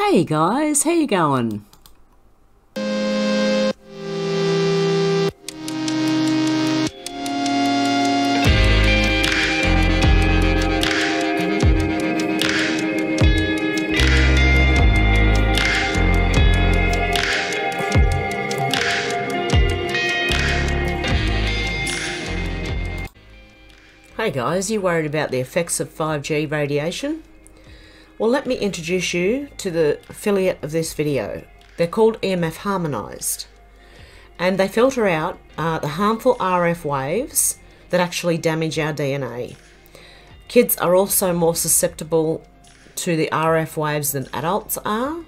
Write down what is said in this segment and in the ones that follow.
Hey guys, how you going? Hey guys, you worried about the effects of 5G radiation? Well, let me introduce you to the affiliate of this video. They're called EMF Harmonized, and they filter out the harmful RF waves that actually damage our DNA. Kids are also more susceptible to the RF waves than adults are,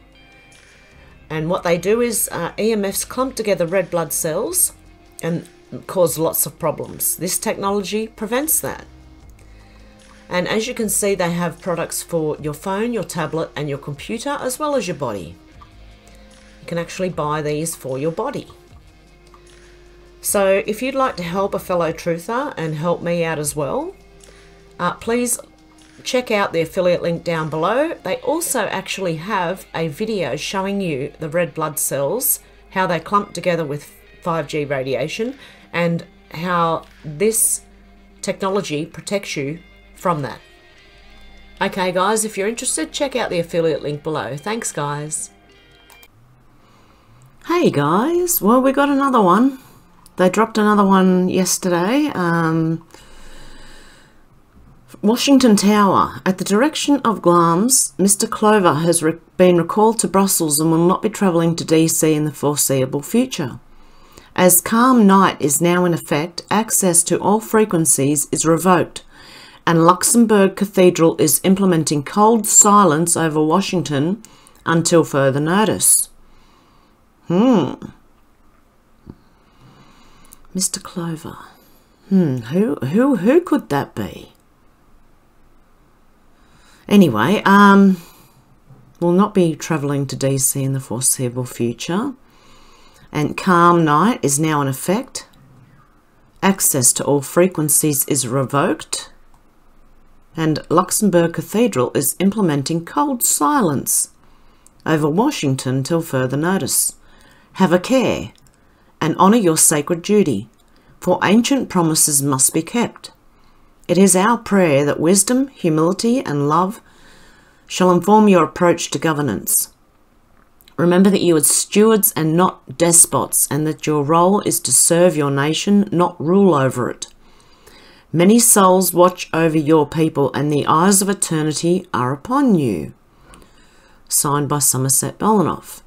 and what they do is EMFs clump together red blood cells and cause lots of problems. This technology prevents that. And as you can see, they have products for your phone, your tablet and your computer, as well as your body. You can actually buy these for your body. So if you'd like to help a fellow truther and help me out as well, please check out the affiliate link down below. They also actually have a video showing you the red blood cells, how they clump together with 5G radiation, and how this technology protects you from that. Okay guys, if you're interested, check out the affiliate link below. Thanks guys. Hey guys, well, we got another one. They dropped another one yesterday. Washington Tower. At the direction of GLAMS, Mr. Clover has been recalled to Brussels and will not be travelling to DC in the foreseeable future. As calm night is now in effect, access to all frequencies is revoked, and Luxembourg Cathedral is implementing cold silence over Washington until further notice. Mr. Clover. Who could that be? Anyway, will not be travelling to DC in the foreseeable future. And calm night is now in effect. Access to all frequencies is revoked. And Luxembourg Cathedral is implementing cold silence over Washington till further notice. Have a care and honour your sacred duty, for ancient promises must be kept. It is our prayer that wisdom, humility and love shall inform your approach to governance. Remember that you are stewards and not despots, and that your role is to serve your nation, not rule over it. Many souls watch over your people, and the eyes of eternity are upon you. Signed by Somerset Belanoff.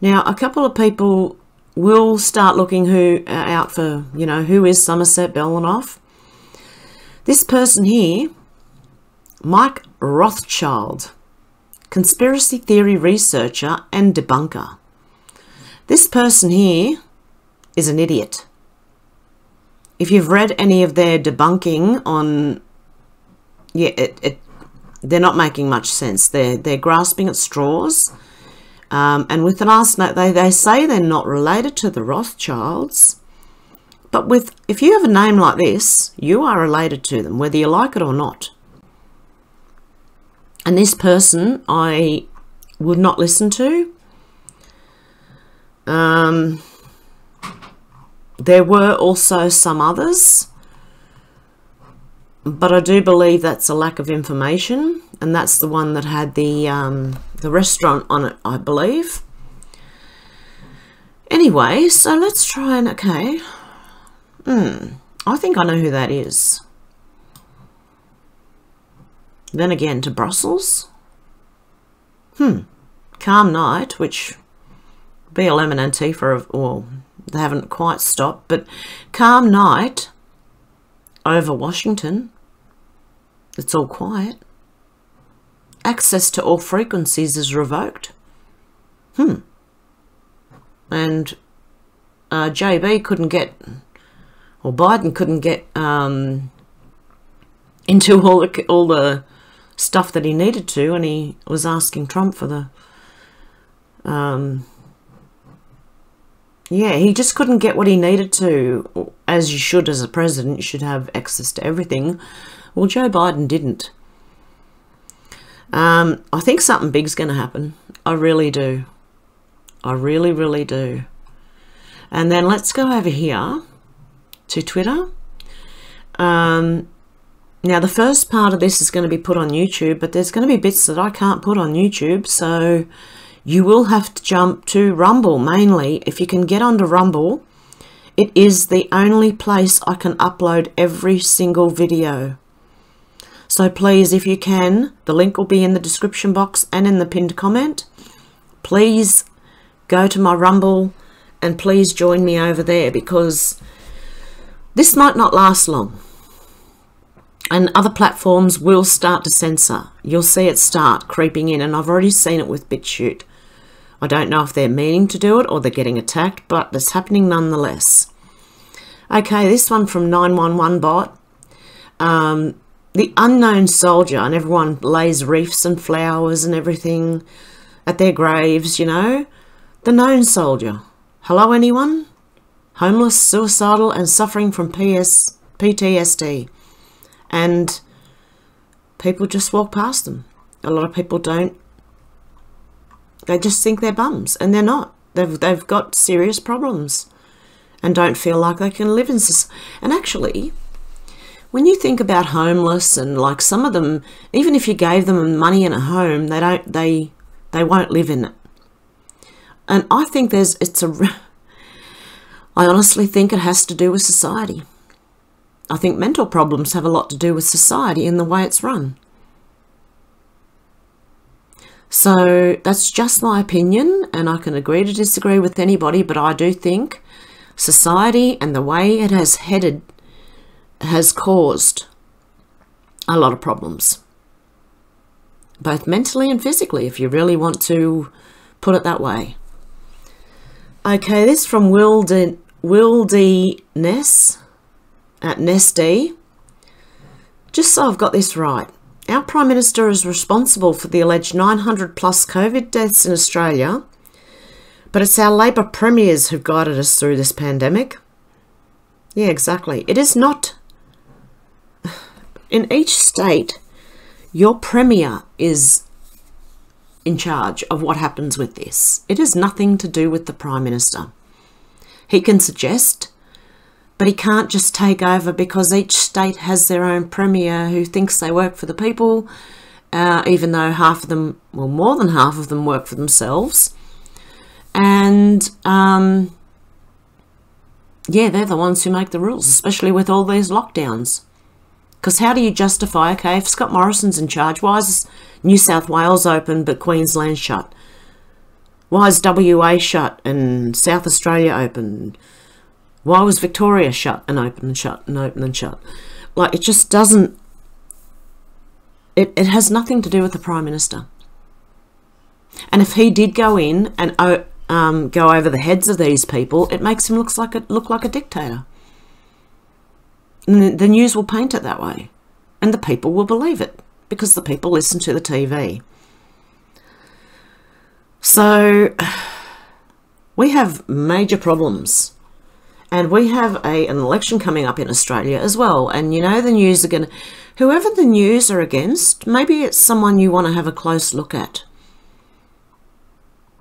Now, a couple of people will start looking out for, who is Somerset Belanoff. This person here, Mike Rothschild, conspiracy theory researcher and debunker. This person here is an idiot. If you've read any of their debunking on, they're not making much sense. They're grasping at straws. And with the last note, they say they're not related to the Rothschilds. But if you have a name like this, you are related to them, whether you like it or not. And this person I would not listen to. There were also some others, but I do believe that's a lack of information, and that's the one that had the restaurant on it, I believe. Anyway, so let's try and, okay. I think I know who that is. Then again to Brussels. Calm night, which BLM and Antifa well, they haven't quite stopped, but calm night over Washington. It's all quiet. Access to all frequencies is revoked. And JB couldn't get, or Biden couldn't get into all the stuff that he needed to, and he was asking Trump for the he just couldn't get what he needed to. As you should as a president, you should have access to everything. Well, Joe Biden didn't. I think something big's going to happen. I really do. I really, really do. And then let's go over here to Twitter. Now, the first part of this is going to be put on YouTube, but there's going to be bits that I can't put on YouTube, so you will have to jump to Rumble mainly. If you can get onto Rumble, it is the only place I can upload every single video. So please, if you can, the link will be in the description box and in the pinned comment. Please go to my Rumble and please join me over there, because this might not last long. And other platforms will start to censor. You'll see it start creeping in, and I've already seen it with Bitchute. I don't know if they're meaning to do it or they're getting attacked, but it's happening nonetheless. Okay, this one from 911 bot. The unknown soldier, and everyone lays wreaths and flowers and everything at their graves, you know. The known soldier. Hello, anyone? Homeless, suicidal, and suffering from PTSD. And people just walk past them. A lot of people don't. They just think they're bums, and they're not. They've got serious problems and don't feel like they can live in society. And actually, when you think about homeless, and like some of them, even if you gave them money and a home, they won't live in it. And I think I honestly think it has to do with society. I think mental problems have a lot to do with society and the way it's run. So that's just my opinion, and I can agree to disagree with anybody, but I do think society and the way it has headed has caused a lot of problems, both mentally and physically, if you really want to put it that way. Okay, this from Will D. Ness at Nesty. Just so I've got this right, our Prime Minister is responsible for the alleged 900 plus COVID deaths in Australia, but it's our Labor premiers who've guided us through this pandemic. Yeah, exactly. It is not. In each state, your premier is in charge of what happens with this. It has nothing to do with the Prime Minister. He can suggest, but he can't just take over, because each state has their own premier who thinks they work for the people, even though half of them, well, more than half of them work for themselves. And yeah, they're the ones who make the rules, especially with all these lockdowns. Because how do you justify, okay, if Scott Morrison's in charge, why is New South Wales open but Queensland shut? Why is WA shut and South Australia open? Why was Victoria shut and open and shut and open and shut? Like, it just doesn't... It has nothing to do with the Prime Minister. And if he did go in and go over the heads of these people, it makes him look like a dictator. And the news will paint it that way. And the people will believe it, because the people listen to the TV. So we have major problems. And we have an election coming up in Australia as well. And, you know, the news are going to... Whoever the news are against, maybe it's someone you want to have a close look at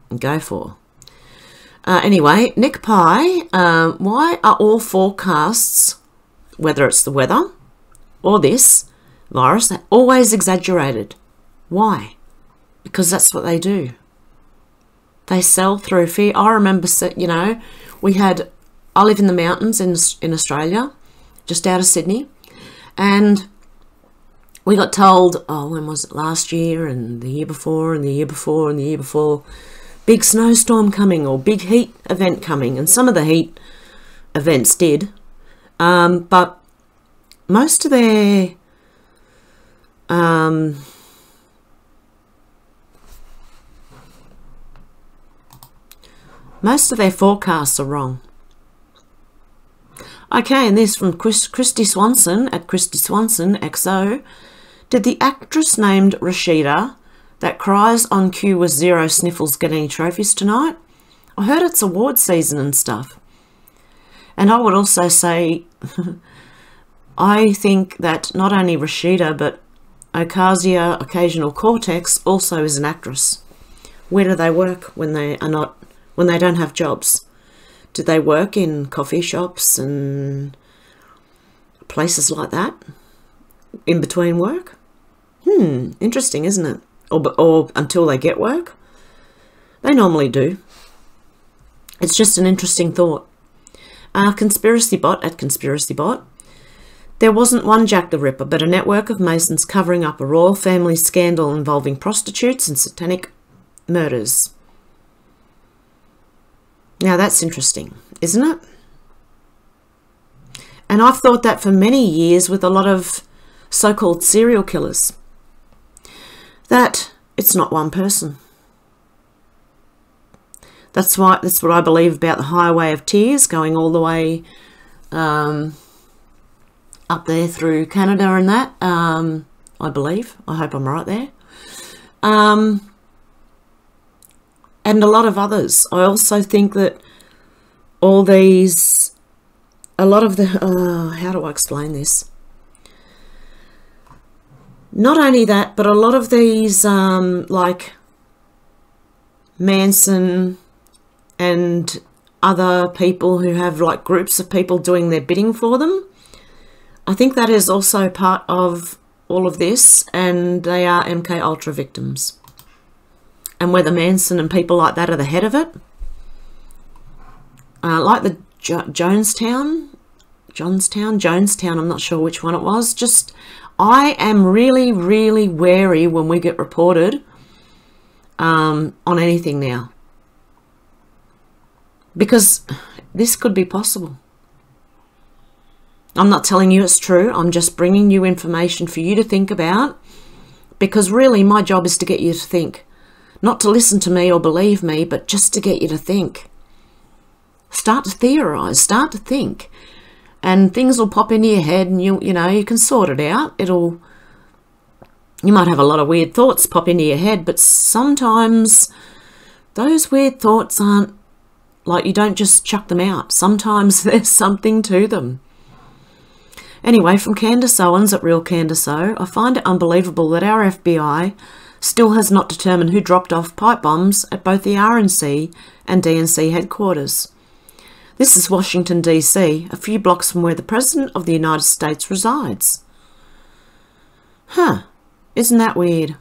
and go for. Anyway, Nick Pye, why are all forecasts, whether it's the weather or this virus, they're always exaggerated? Why? Because that's what they do. They sell through fear. I remember, you know, I live in the mountains in Australia, just out of Sydney, and we got told, oh, when was it, last year and the year before and the year before and the year before, big snowstorm coming or big heat event coming, and some of the heat events did, but most of their forecasts are wrong. Okay, and this from Christy Swanson at Christy Swanson XO. Did the actress named Rashida that cries on cue with zero sniffles get any trophies tonight? I heard it's award season and stuff. And I would also say, I think that not only Rashida, but Ocasio Occasional Cortex also is an actress. Where do they work when they are not, when they don't have jobs? Do they work in coffee shops and places like that in between work? Interesting, isn't it? Or until they get work? They normally do. It's just an interesting thought. Conspiracy bot at Conspiracy Bot. There wasn't one Jack the Ripper, but a network of Masons covering up a royal family scandal involving prostitutes and satanic murders. Now that's interesting, isn't it? And I've thought that for many years with a lot of so-called serial killers, that it's not one person. That's what I believe about the Highway of Tears, going all the way up there through Canada and that, I believe. I hope I'm right there. And a lot of others. I also think that all these, a lot of the, how do I explain this? Not only that, but a lot of these, like Manson and other people who have like groups of people doing their bidding for them, I think that is also part of all of this, and they are MK Ultra victims. And whether Manson and people like that are the head of it, like the Jonestown, I'm not sure which one it was. Just, I am really, really wary when we get reported on anything now, because this could be possible. I'm not telling you it's true. I'm just bringing you information for you to think about, because really my job is to get you to think. Not to listen to me or believe me, but just to get you to think. Start to theorize, start to think. And things will pop into your head, and you know, you can sort it out. You might have a lot of weird thoughts pop into your head, but sometimes those weird thoughts aren't, like, you don't just chuck them out. Sometimes there's something to them. Anyway, from Candace Owens at Real Candace O, I find it unbelievable that our FBI still has not determined who dropped off pipe bombs at both the RNC and DNC headquarters. This is Washington, D.C., a few blocks from where the President of the United States resides. Huh, isn't that weird?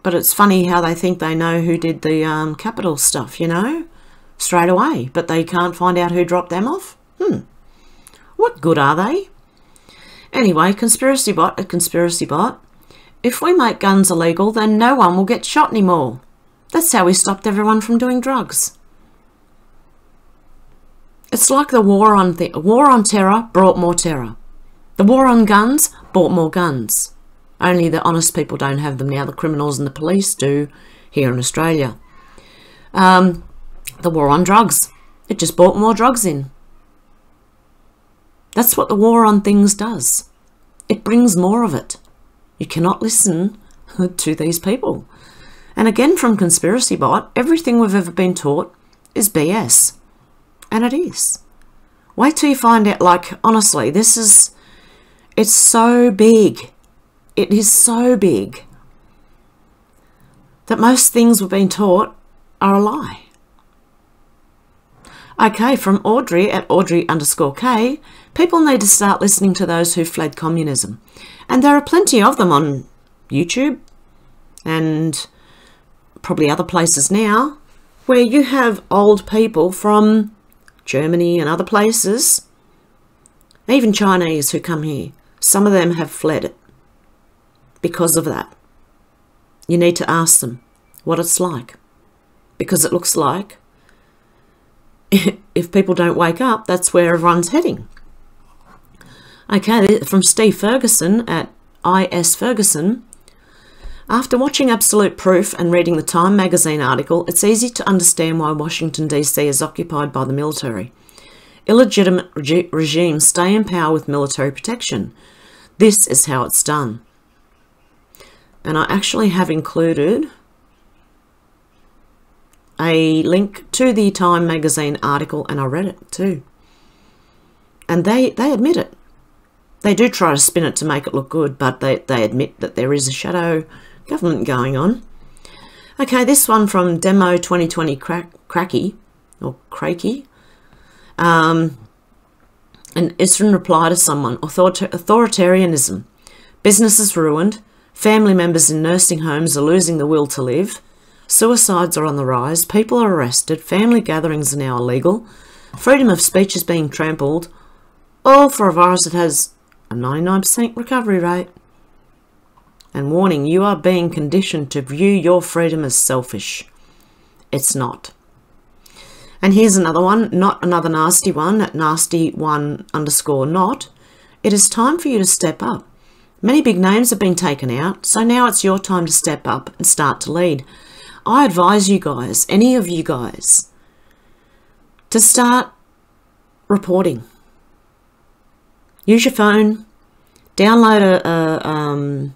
But it's funny how they think they know who did the Capitol stuff, you know, straight away, but they can't find out who dropped them off. What good are they? Anyway, Conspiracy Bot at Conspiracy Bot. If we make guns illegal, then no one will get shot anymore. That's how we stopped everyone from doing drugs. It's like the war on terror brought more terror. The war on guns brought more guns. Only the honest people don't have them now. The criminals and the police do here in Australia. The war on drugs. It just brought more drugs in. That's what the war on things does. It brings more of it. You cannot listen to these people. And again, from Conspiracy Bot, everything we've ever been taught is BS. And it is. Wait till you find out, like, honestly, it's so big. It is so big that most things we've been taught are a lie. Okay, from Audrey at Audrey_K, people need to start listening to those who fled communism. And there are plenty of them on YouTube and probably other places now, where you have old people from Germany and other places, even Chinese who come here. Some of them have fled it because of that. You need to ask them what it's like, because it looks like if people don't wake up, that's where everyone's heading. Okay, from Steve Ferguson at IS Ferguson. After watching Absolute Proof and reading the Time magazine article, it's easy to understand why Washington, D.C. is occupied by the military. Illegitimate regimes stay in power with military protection. This is how it's done. And I actually have included a link to the Time magazine article, and I read it too. And they admit it. They do try to spin it to make it look good, but they admit that there is a shadow government going on. Okay, this one from Demo 2020 Cracky, or Crakey. And it's in reply to someone. Authoritarianism. Businesses ruined. Family members in nursing homes are losing the will to live. Suicides are on the rise. People are arrested. Family gatherings are now illegal. Freedom of speech is being trampled. All for a virus that has a 99% recovery rate. And warning, you are being conditioned to view your freedom as selfish. It's not. And here's another one, not another nasty one, at nasty1_not. It is time for you to step up. Many big names have been taken out, so now it's your time to step up and start to lead. I advise you guys, any of you guys, to start reporting. Use your phone, download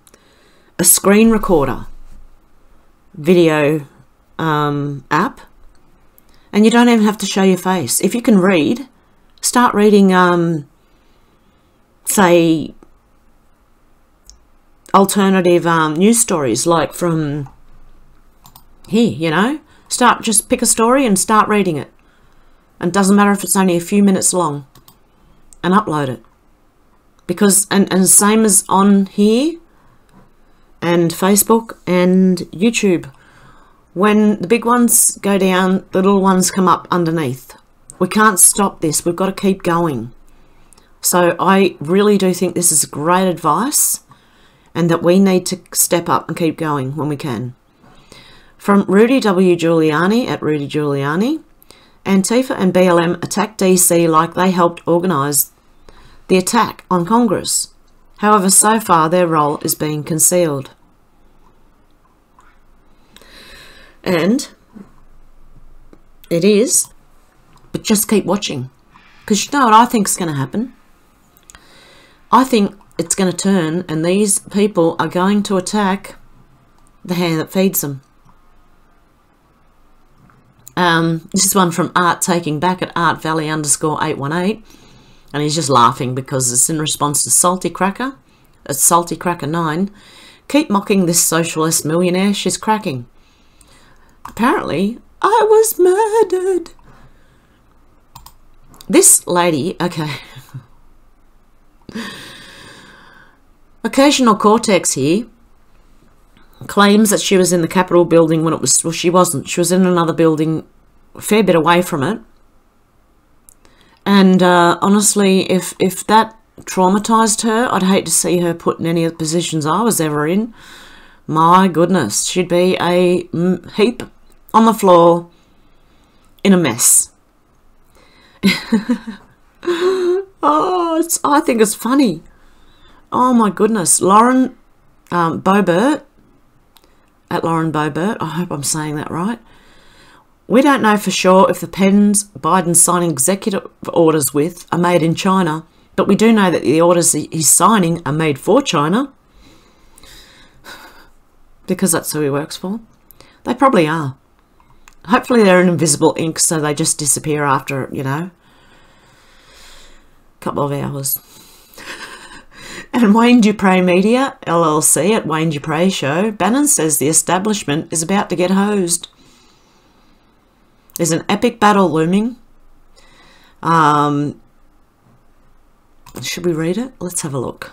a screen recorder video app, and you don't even have to show your face. If you can read, start reading, say, alternative news stories, like from here, you know. Just pick a story and start reading it. And it doesn't matter if it's only a few minutes long, and upload it. Because, and same as on here, and Facebook and YouTube, when the big ones go down, the little ones come up underneath. We can't stop this. We've got to keep going. So I really do think this is great advice, and that we need to step up and keep going when we can. From Rudy W. Giuliani at Rudy Giuliani, Antifa and BLM attacked DC like they helped organise the attack on Congress. However, so far their role is being concealed. And it is, but just keep watching. Because you know what I think is going to happen? I think it's going to turn, and these people are going to attack the hand that feeds them. This is one from Art Taking Back at ArtValley_818. And he's just laughing because it's in response to Salty Cracker. It's Salty Cracker 9. Keep mocking this socialist millionaire. She's cracking. Apparently, I was murdered. This lady, okay. Occasional Cortex here claims that she was in the Capitol building when it was, well, she wasn't. She was in another building a fair bit away from it. And honestly, if that traumatised her, I'd hate to see her put in any of the positions I was ever in. My goodness, she'd be a heap on the floor in a mess. Oh, I think it's funny. Oh my goodness. Lauren Boebert, at Lauren Boebert, I hope I'm saying that right. We don't know for sure if the pens Biden's signing executive orders with are made in China, but we do know that the orders he's signing are made for China, because that's who he works for. They probably are. Hopefully they're in invisible ink, so they just disappear after, you know, a couple of hours. And Wayne Dupre Media, LLC, at Wayne Dupre Show, Bannon says the establishment is about to get hosed. There's an epic battle looming. Should we read it? Let's have a look.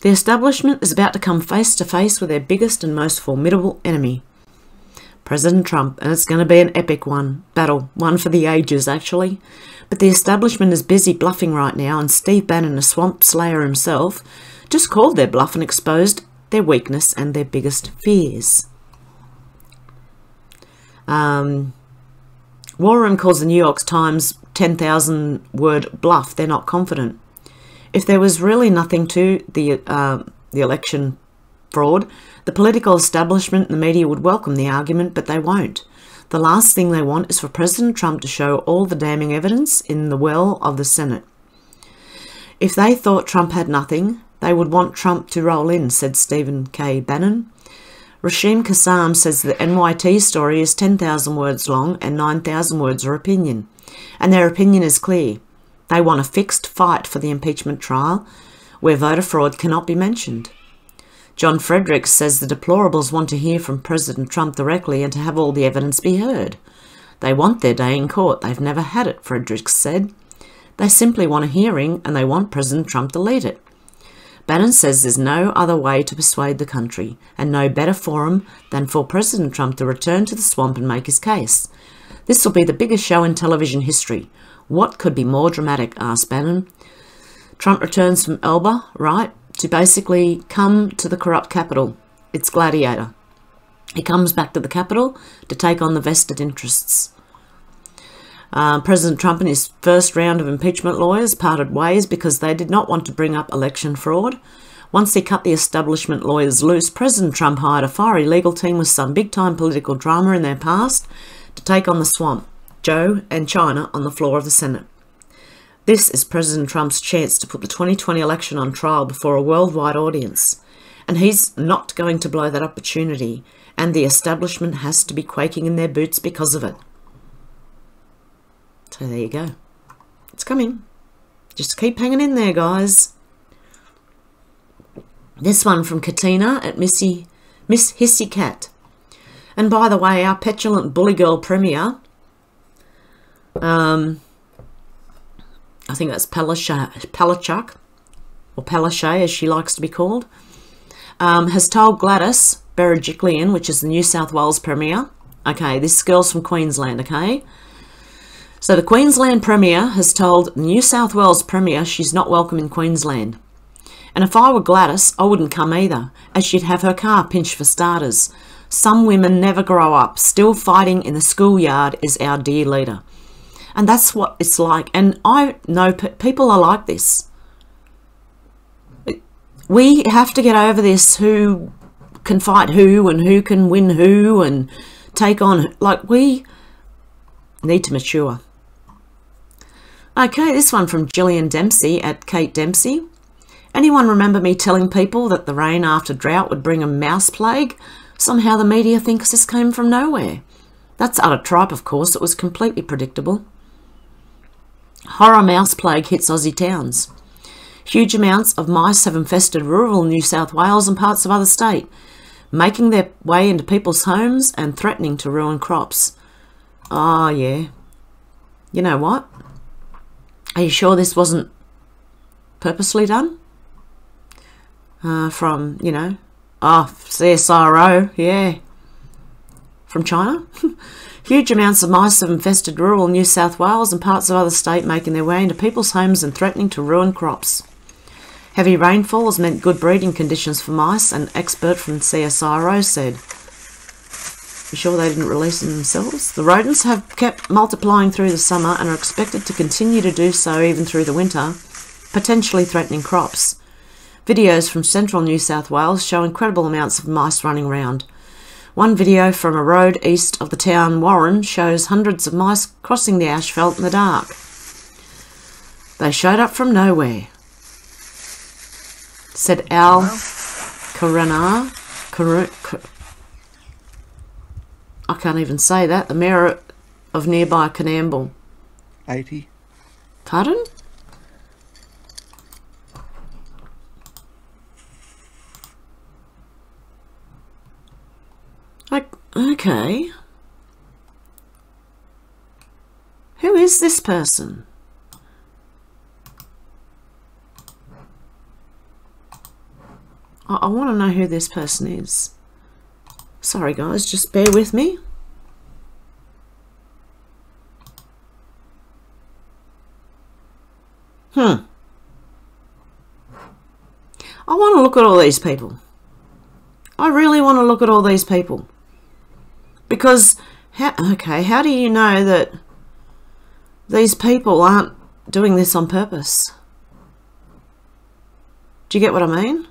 The establishment is about to come face to face with their biggest and most formidable enemy, President Trump, and it's going to be an epic battle, one for the ages actually. But the establishment is busy bluffing right now, and Steve Bannon, a swamp slayer himself, just called their bluff and exposed their weakness and their biggest fears. War Room calls the New York Times 10,000 word bluff. They're not confident. If there was really nothing to the election fraud, the political establishment and the media would welcome the argument, but they won't. The last thing they want is for President Trump to show all the damning evidence in the well of the Senate. If they thought Trump had nothing, they would want Trump to roll in, said Stephen K. Bannon. Rashim Kassam says the NYT story is 10,000 words long and 9,000 words are opinion. And their opinion is clear. They want a fixed fight for the impeachment trial, where voter fraud cannot be mentioned. John Fredericks says the deplorables want to hear from President Trump directly and to have all the evidence be heard. They want their day in court. They've never had it, Fredericks said. They simply want a hearing and they want President Trump to lead it. Bannon says there's no other way to persuade the country and no better forum than for President Trump to return to the swamp and make his case. This will be the biggest show in television history. What could be more dramatic, asked Bannon. Trump returns from Elba, right, to basically come to the corrupt capital. It's Gladiator. He comes back to the capital to take on the vested interests. President Trump and his first round of impeachment lawyers parted ways because they did not want to bring up election fraud. Once he cut the establishment lawyers loose, President Trump hired a fiery legal team with some big-time political drama in their past to take on the swamp, Joe and China, on the floor of the Senate. This is President Trump's chance to put the 2020 election on trial before a worldwide audience. And he's not going to blow that opportunity, and the establishment has to be quaking in their boots because of it. So there you go. It's coming. Just keep hanging in there, guys. This one from Katina at Miss Hissy Cat. And by the way, our petulant bully girl premier, I think that's Palachuk, or Palaszczuk as she likes to be called, has told Gladys Berejiklian, which is the New South Wales Premier. Okay, this girl's from Queensland, okay? So the Queensland Premier has told the New South Wales Premier she's not welcome in Queensland. And if I were Gladys, I wouldn't come either, as she'd have her car pinched for starters. Some women never grow up. Still fighting in the schoolyard is our dear leader. And that's what it's like. And I know people are like this. We have to get over this, who can fight who and who can win who and take on, like, we need to mature. Okay, this one from Gillian Dempsey at Kate Dempsey. Anyone remember me telling people that the rain after drought would bring a mouse plague? Somehow the media thinks this came from nowhere. That's utter tripe, of course. It was completely predictable. Horror mouse plague hits Aussie towns. Huge amounts of mice have infested rural New South Wales and parts of other state, making their way into people's homes and threatening to ruin crops. Oh, yeah. You know what? Are you sure this wasn't purposely done? From, you know, CSIRO, yeah. From China? Huge amounts of mice have infested rural New South Wales and parts of other state, making their way into people's homes and threatening to ruin crops. Heavy rainfall has meant good breeding conditions for mice, an expert from CSIRO said. You sure they didn't release them themselves? The rodents have kept multiplying through the summer and are expected to continue to do so even through the winter, potentially threatening crops. Videos from central New South Wales show incredible amounts of mice running around. One video from a road east of the town Warren shows hundreds of mice crossing the asphalt in the dark. They showed up from nowhere, said Al Karanar. I can't even say that. The mayor of nearby Canamble. 80. Pardon? Okay. Who is this person? I want to know who this person is. Sorry guys, just bear with me. I want to look at all these people. I really want to look at all these people. Because, how do you know that these people aren't doing this on purpose? Do you get what I mean?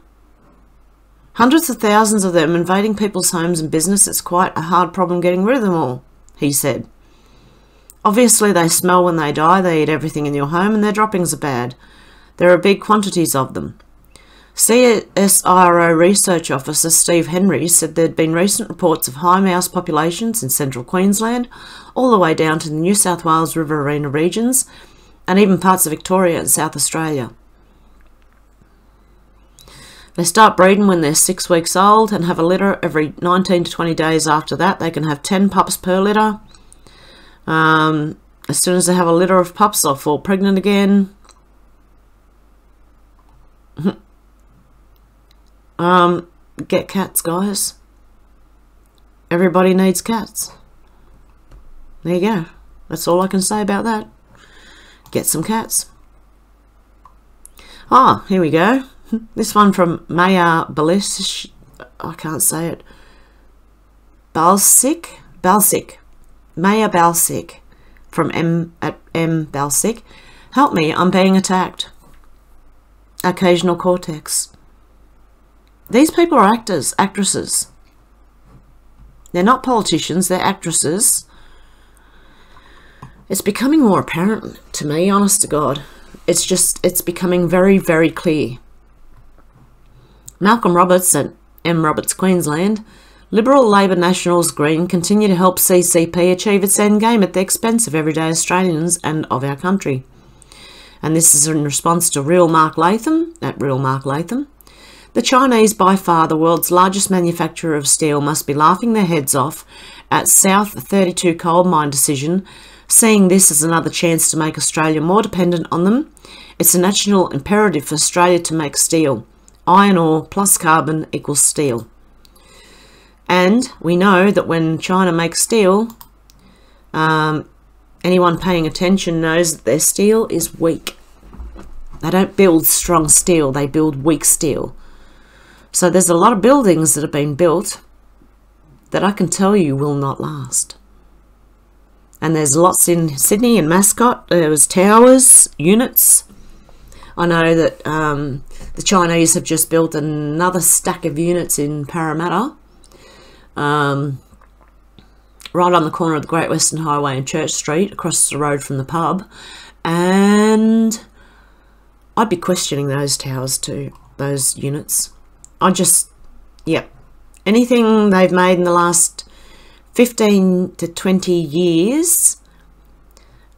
Hundreds of thousands of them invading people's homes and business. It's quite a hard problem getting rid of them all, he said. Obviously they smell when they die, they eat everything in your home, and their droppings are bad. There are big quantities of them. CSIRO Research Officer Steve Henry said there'd been recent reports of high mouse populations in central Queensland, all the way down to the New South Wales Riverina regions, and even parts of Victoria and South Australia. They start breeding when they're 6 weeks old and have a litter every 19 to 20 days after that. They can have 10 pups per litter. As soon as they have a litter of pups, they'll fall pregnant again. Get cats, guys. Everybody needs cats. There you go. That's all I can say about that. Get some cats. Ah, here we go. This one from Maya Balish. I can't say it. Balsic. Maya Balsic from M Balsic. Help me, I'm being attacked. Occasional cortex. These people are actors, actresses. They're not politicians, they're actresses. It's becoming more apparent to me, honest to God. It's becoming very, very clear. Malcolm Roberts at M Roberts, Queensland. Liberal Labor Nationals Green continue to help CCP achieve its end game at the expense of everyday Australians and of our country. And this is in response to Real Mark Latham, at Real Mark Latham. The Chinese, by far the world's largest manufacturer of steel, must be laughing their heads off at South 32 coal mine decision, seeing this as another chance to make Australia more dependent on them. It's a national imperative for Australia to make steel. Iron ore plus carbon equals steel. And we know that when China makes steel, anyone paying attention knows that their steel is weak. They don't build strong steel, they build weak steel. So there's a lot of buildings that have been built that I can tell you will not last. And there's lots in Sydney and Mascot. There was towers, units. I know that the Chinese have just built another stack of units in Parramatta, right on the corner of the Great Western Highway and Church Street, across the road from the pub. And I'd be questioning those towers too, those units. Anything they've made in the last 15 to 20 years,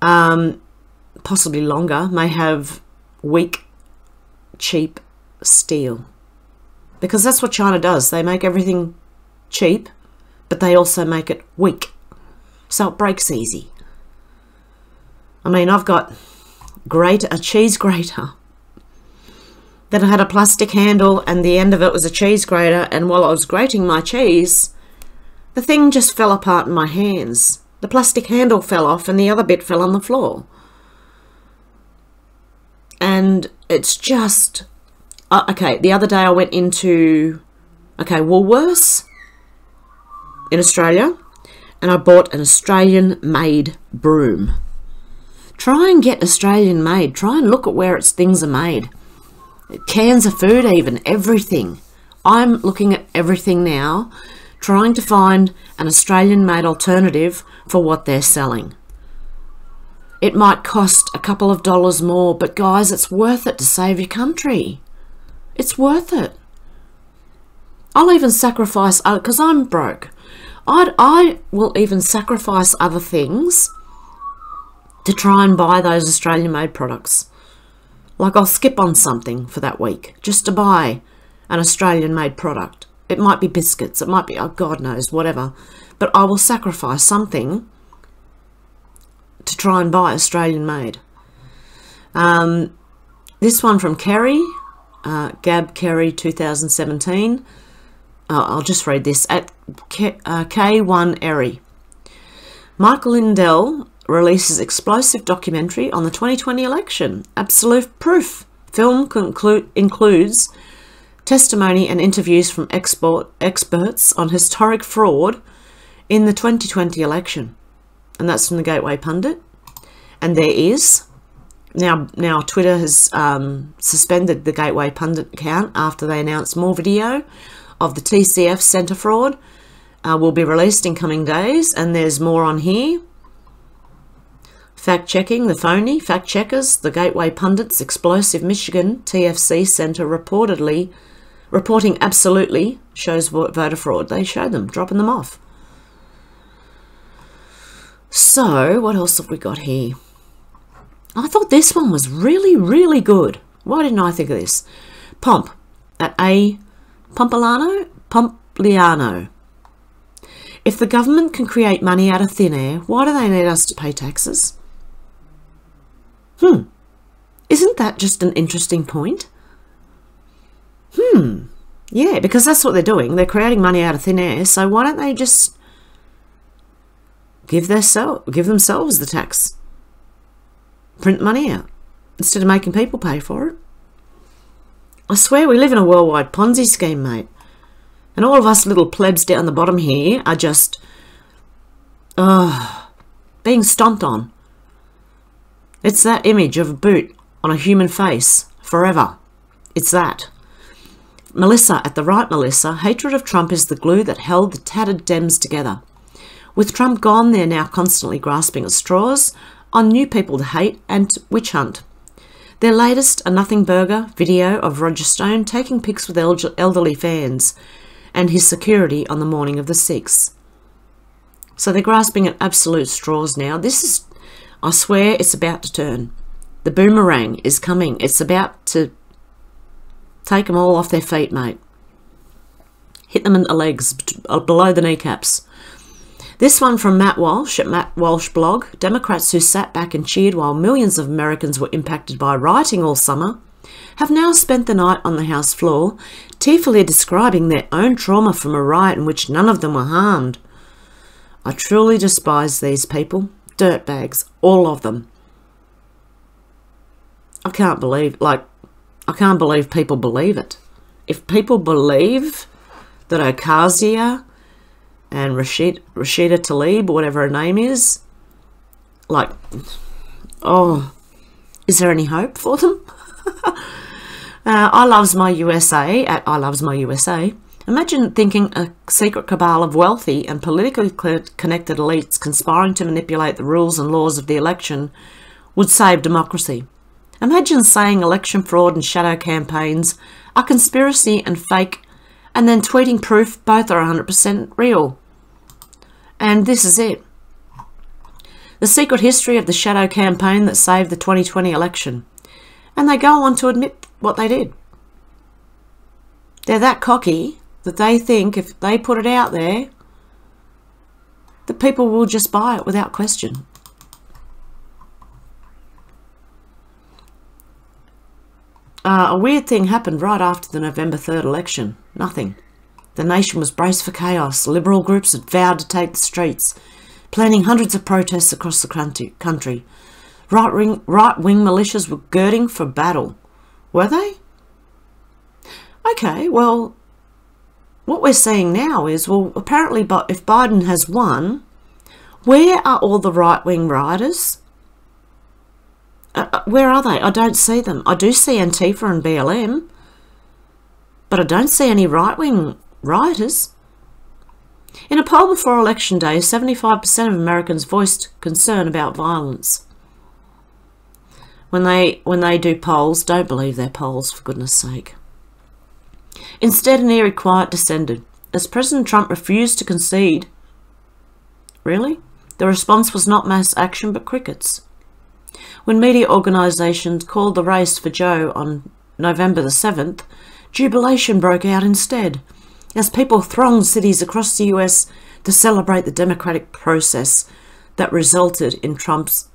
possibly longer, may have weak, cheap steel. Because that's what China does. They make everything cheap, but they also make it weak. So it breaks easy. I mean, I've got a cheese grater that had a plastic handle and the end of it was a cheese grater, and while I was grating my cheese, the thing just fell apart in my hands. The plastic handle fell off and the other bit fell on the floor. And it's just... okay, the other day I went into Woolworths in Australia and I bought an Australian-made broom. Try and get Australian-made. Try and look at where things are made. Cans of food even, everything. I'm looking at everything now, trying to find an Australian-made alternative for what they're selling. It might cost a couple of dollars more, but guys, it's worth it to save your country. It's worth it. I'll even sacrifice, because I'm broke, I will even sacrifice other things to try and buy those Australian-made products. Like I'll skip on something for that week just to buy an Australian-made product. It might be biscuits, it might be, oh God knows, whatever. But I will sacrifice something to try and buy Australian-made. This one from Kerry, Gab Kerry 2017. I'll just read this. At K1 Erie. Michael Lindell releases explosive documentary on the 2020 election. Absolute proof. Film includes testimony and interviews from experts on historic fraud in the 2020 election. And that's from the Gateway Pundit. And there is. Now Twitter has suspended the Gateway Pundit account after they announced more video of the TCF centre fraud will be released in coming days. And there's more on here. Fact-checking, the phony fact-checkers, the Gateway Pundit's explosive Michigan TFC centre reporting absolutely shows voter fraud. They show them, dropping them off. So, what else have we got here? I thought this one was really, really good. Why didn't I think of this? Pomp. at A. Pompliano. If the government can create money out of thin air, why do they need us to pay taxes? Isn't that just an interesting point? Yeah, because that's what they're doing. They're creating money out of thin air, so why don't they just give themselves the tax? Print money out instead of making people pay for it. I swear we live in a worldwide Ponzi scheme, mate. And all of us little plebs down the bottom here are just being stomped on. It's that image of a boot on a human face forever. It's that. Melissa, at the right, Melissa, hatred of Trump is the glue that held the tattered Dems together. With Trump gone, they're now constantly grasping at straws on new people to hate and witch hunt. Their latest, a nothing burger video of Roger Stone taking pics with elderly fans and his security on the morning of the 6th. So they're grasping at absolute straws now. This is, I swear, it's about to turn. The boomerang is coming. It's about to take them all off their feet, mate. Hit them in the legs, below the kneecaps. This one from Matt Walsh at Matt Walsh blog. Democrats who sat back and cheered while millions of Americans were impacted by rioting all summer have now spent the night on the House floor, tearfully describing their own trauma from a riot in which none of them were harmed. I truly despise these people. Dirtbags, all of them. I can't believe people believe it. If people believe that Ocasio and Rashida Tlaib, whatever her name is, like, is there any hope for them? I loves my USA at I loves my USA. Imagine thinking a secret cabal of wealthy and politically connected elites conspiring to manipulate the rules and laws of the election would save democracy. Imagine saying election fraud and shadow campaigns are conspiracy and fake, and then tweeting proof both are 100% real. And this is it. The secret history of the shadow campaign that saved the 2020 election. And they go on to admit what they did. They're that cocky that they think if they put it out there, the people will just buy it without question. A weird thing happened right after the November 3rd election. Nothing. The nation was braced for chaos. Liberal groups had vowed to take the streets, planning hundreds of protests across the country. Right-wing militias were girding for battle. Were they? Okay, well, what we're seeing now is, well, apparently if Biden has won, where are all the right-wing rioters? Where are they? I don't see them. I do see Antifa and BLM, but I don't see any right-wing rioters. In a poll before Election Day, 75% of Americans voiced concern about violence. When they do polls, don't believe their polls, for goodness sake. Instead, an eerie quiet descended as President Trump refused to concede. Really? The response was not mass action but crickets. When media organisations called the race for Joe on November the 7th, jubilation broke out instead, as people thronged cities across the US to celebrate the democratic process that resulted in Trump's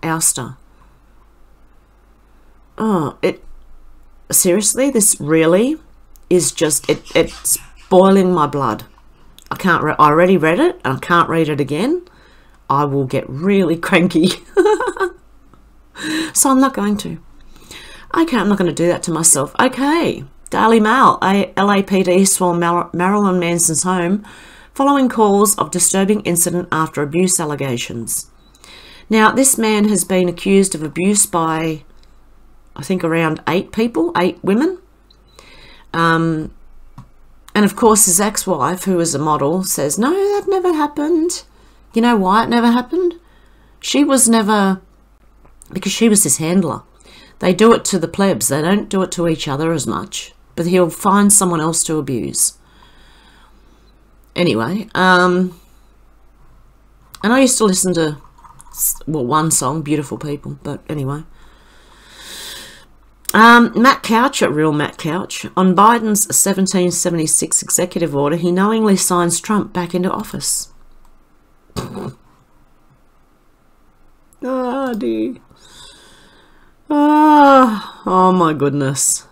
ouster. Seriously, this really is just, it's boiling my blood. I already read it, and I can't read it again. I will get really cranky. So I'm not going to. Okay, I'm not going to do that to myself. Okay, Daily Mail. LAPD swarmed Marilyn Manson's home following calls of disturbing incident after abuse allegations. Now, this man has been accused of abuse by, I think, around 8 women. And of course his ex-wife, who is a model, says, no, that never happened. You know why it never happened? She was never, because she was his handler. They do it to the plebs. They don't do it to each other as much. But he'll find someone else to abuse. Anyway, and I used to listen to, well, one song, Beautiful People, but anyway. Matt Couch at Real Matt Couch. On Biden's 1776 executive order, he knowingly signs Trump back into office. Oh, dear. Oh my goodness.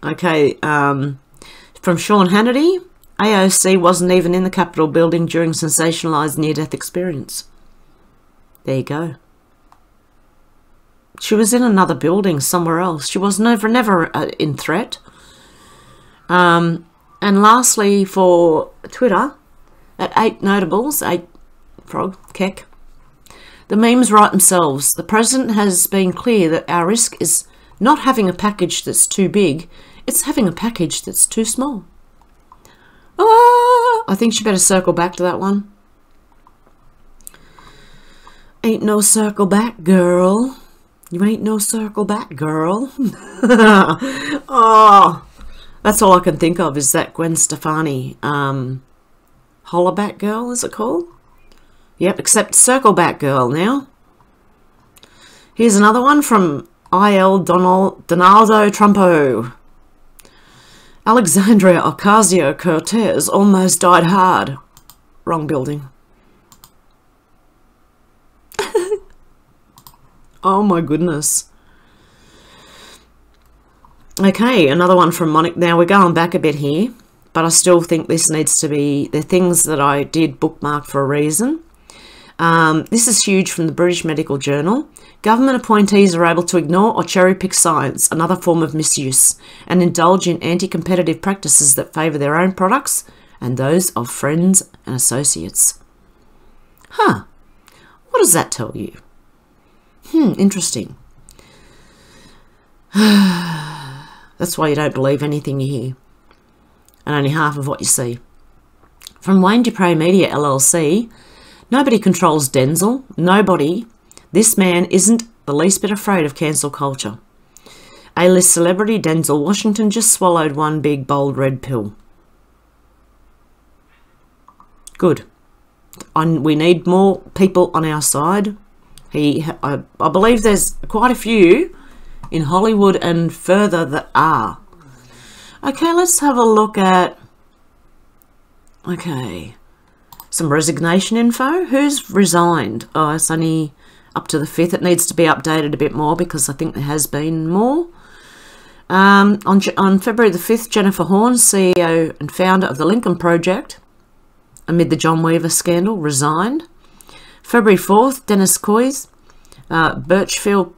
Okay, from Sean Hannity. AOC wasn't even in the Capitol building during sensationalised near-death experience. There you go. She was in another building somewhere else. She was never in threat. And lastly, for Twitter, at 8 Notables, 8 Frog, Keck, the memes write themselves. The president has been clear that our risk is not having a package that's too big, it's having a package that's too small. Ah, I think she better circle back to that one. Ain't no circle back, girl. You ain't no circle back, girl. Oh, that's all I can think of is that Gwen Stefani Hollaback Girl, is it called? Yep, except circle back girl now. Here's another one from IL Donaldo Trumpo. Alexandria Ocasio-Cortez almost died hard. Wrong building. Oh my goodness. Okay, another one from Monique. Now we're going back a bit here, but I still think this needs to be the things that I did bookmark for a reason. This is huge from the British Medical Journal. Government appointees are able to ignore or cherry-pick science, another form of misuse, and indulge in anti-competitive practices that favour their own products and those of friends and associates. Huh. What does that tell you? Interesting. That's why you don't believe anything you hear, and only half of what you see. From Wayne Dupre Media LLC, nobody controls Denzel. Nobody. This man isn't the least bit afraid of cancel culture. A-list celebrity Denzel Washington just swallowed one big bold red pill. Good. We need more people on our side. I believe there's quite a few in Hollywood and further that are. Okay, let's have a look at... Okay. Some resignation info. Who's resigned? Oh, it's only up to the 5th. It needs to be updated a bit more because I think there has been more. On February the 5th, Jennifer Horn, CEO and founder of the Lincoln Project, amid the John Weaver scandal, resigned. February 4th, Dennis Coys, Birchfield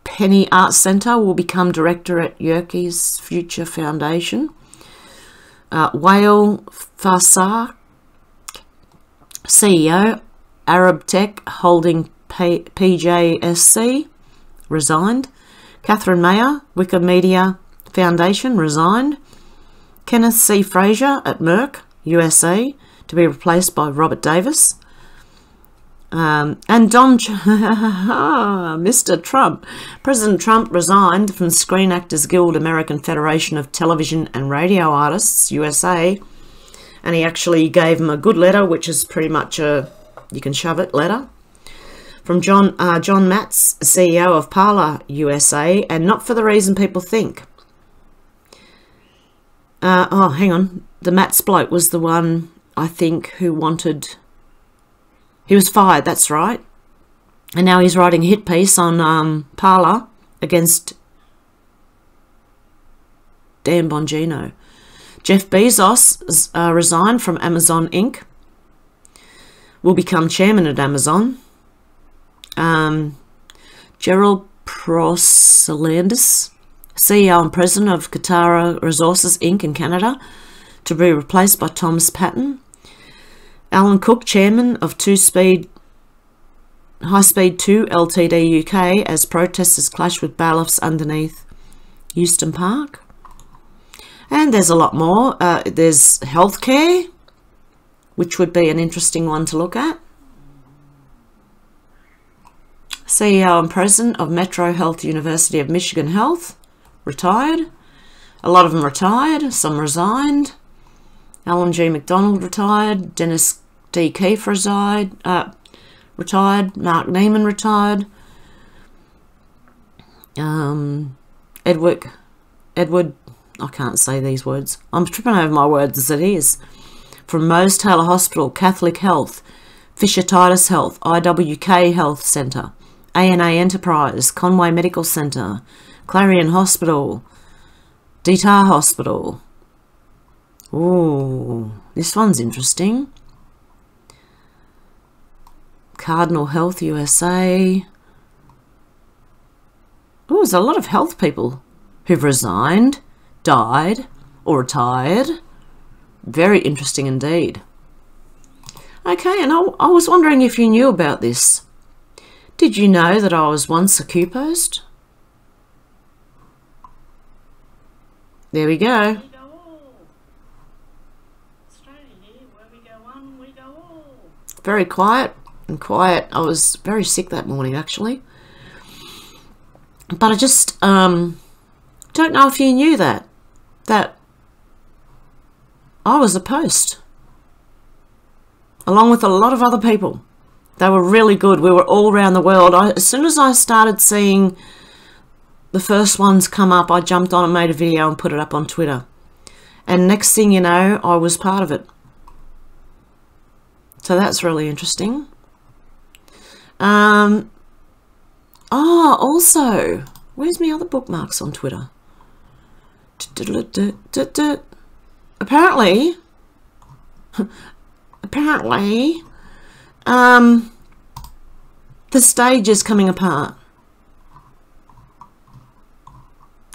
Penny Arts Centre, will become director at Yerke's Future Foundation. Wael Farsar, CEO, Arab Tech Holding PJSC, resigned. Catherine Mayer, Wikimedia Foundation, resigned. Kenneth C. Fraser at Merck, USA, to be replaced by Robert Davis. And Mr. Trump. President Trump resigned from Screen Actors Guild, American Federation of Television and Radio Artists, USA. And he actually gave him a good letter, which is pretty much a you can shove it letter. From John Matz, CEO of Parler, USA, and not for the reason people think. Oh, hang on. The Matz bloke was the one, I think, who wanted... He was fired, that's right. And now he's writing a hit piece on Parler against Dan Bongino. Jeff Bezos resigned from Amazon Inc. Will become chairman at Amazon. Gerald Proselandis, CEO and president of Katara Resources Inc. in Canada, to be replaced by Thomas Patton. Alan Cook, chairman of High Speed 2 Ltd UK, as protesters clash with bailiffs underneath Euston Park. And there's a lot more. There's healthcare, which would be an interesting one to look at. CEO and president of Metro Health University of Michigan Health, retired. A lot of them retired, some resigned. Alan G. McDonald retired. Dennis D. Keefe retired. Mark Neiman retired. Edward, I can't say these words. I'm tripping over my words as it is. From Mose Taylor Hospital, Catholic Health, Fisher Titus Health, IWK Health Centre, ANA Enterprise, Conway Medical Centre, Clarion Hospital, Detar Hospital. Ooh, this one's interesting. Cardinal Health USA. Oh, there's a lot of health people who've resigned, died, or retired. Very interesting indeed. Okay, and I was wondering if you knew about this. Did you know that I was once a Q post? There we go. Very quiet and quiet. I was very sick that morning, actually. But I just don't know if you knew that I was a post, along with a lot of other people. They were really good. We were all around the world. As soon as I started seeing the first ones come up, I jumped on and made a video and put it up on Twitter. And next thing you know, I was part of it. So that's really interesting. Also, where's my other bookmarks on Twitter? Apparently, the stage is coming apart.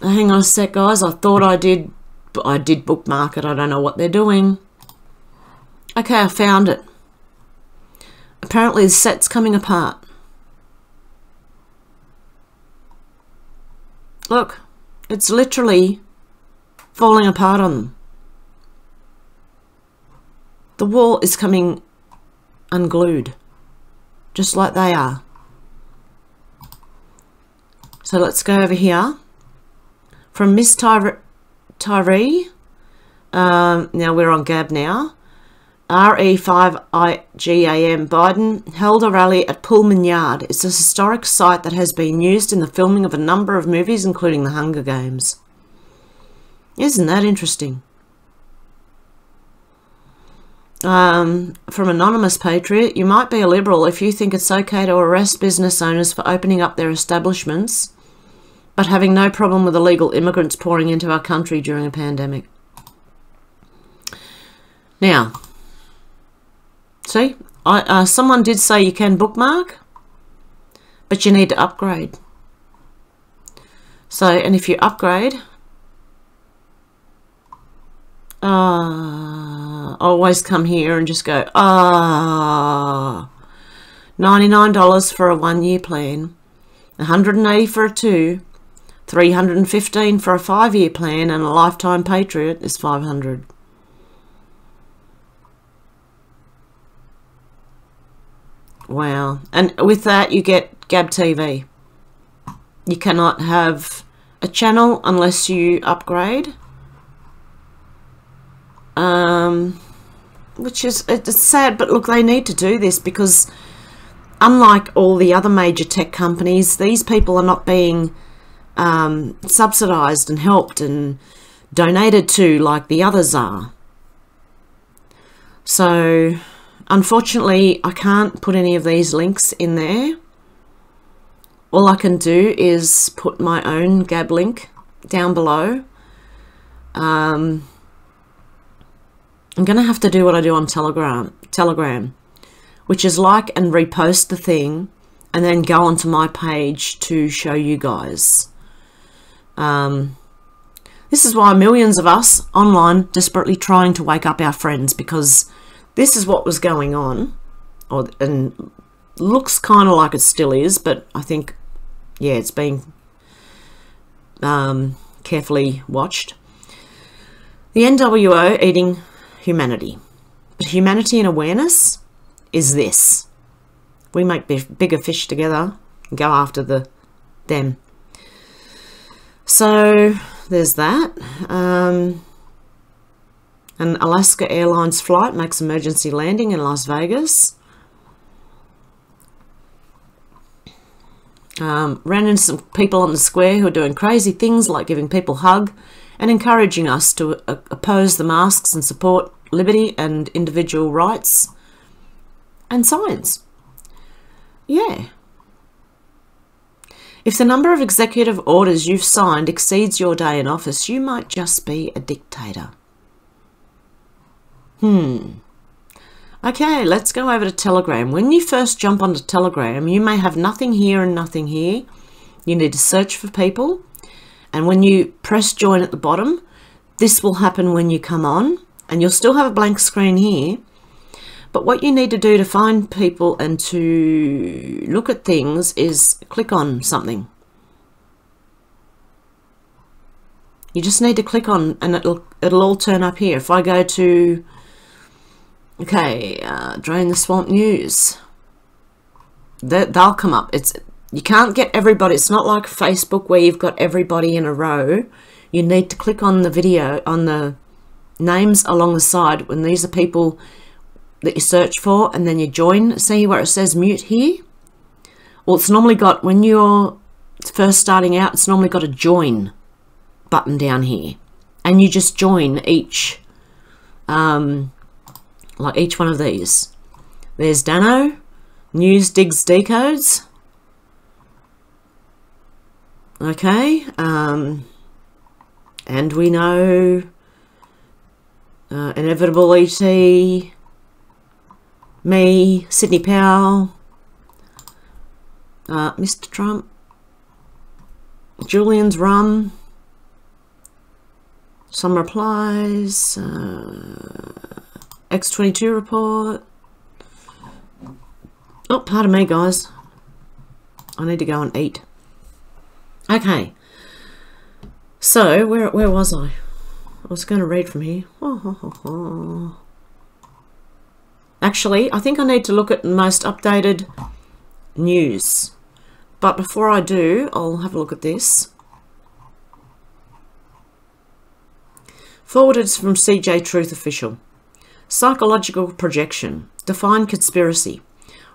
Hang on a sec, guys. I thought I did bookmark it. I don't know what they're doing. Okay, I found it. Apparently the set's coming apart. Look, it's literally falling apart on them. The wall is coming unglued, just like they are. So let's go over here. From Miss Tyree, now we're on Gab now. RE5IGAM Biden held a rally at Pullman Yard. It's a historic site that has been used in the filming of a number of movies, including The Hunger Games. Isn't that interesting? From Anonymous Patriot, you might be a liberal if you think it's okay to arrest business owners for opening up their establishments, but having no problem with illegal immigrants pouring into our country during a pandemic. Now, see, someone did say you can bookmark, but you need to upgrade. So, and if you upgrade, I always come here and just go, $99 for a 1-year plan, $180 for a 2, $315 for a 5-year plan, and a lifetime Patriot is $500. Wow. And with that you get Gab TV. You cannot have a channel unless you upgrade. Which is, it's sad, but look, they need to do this because unlike all the other major tech companies, these people are not being subsidized and helped and donated to like the others are. So unfortunately, I can't put any of these links in there. All I can do is put my own Gab link down below. I'm going to have to do what I do on Telegram, which is like and repost the thing and then go onto my page to show you guys. This is why millions of us online desperately trying to wake up our friends, because this is what was going on, and looks kind of like it still is, but I think, yeah, it's being carefully watched. The NWO eating humanity. But humanity and awareness is this. We make bigger fish together and go after them. So there's that. An Alaska Airlines flight makes emergency landing in Las Vegas. Ran into some people on the square who are doing crazy things like giving people a hug and encouraging us to oppose the masks and support liberty and individual rights and science. Yeah. If the number of executive orders you've signed exceeds your day in office, you might just be a dictator. Okay, let's go over to Telegram. When you first jump onto Telegram, you may have nothing here and nothing here. You need to search for people. And when you press join at the bottom, this will happen when you come on. And you'll still have a blank screen here. But what you need to do to find people and to look at things is click on something. You just need to click on, and it'll all turn up here. If I go to, okay, Drain the Swamp News, they'll come up. You can't get everybody. It's not like Facebook where you've got everybody in a row. You need to click on the video, on the names along the side when these are people that you search for, and then you join. See where it says mute here? Well, it's normally got, when you're first starting out, it's normally got a join button down here, and you just join each, like each one of these. There's Dano, News Digs Decodes. Okay, and we know Inevitable ET, me, Sydney Powell, Mr. Trump, Julian's Rum, some replies, X22 report. Oh, pardon me, guys. I need to go and eat. Okay. So, where was I? I was going to read from here. Actually, I think I need to look at the most updated news. But before I do, I'll have a look at this. Forwarded from CJ Truth Official. Psychological projection. Define conspiracy.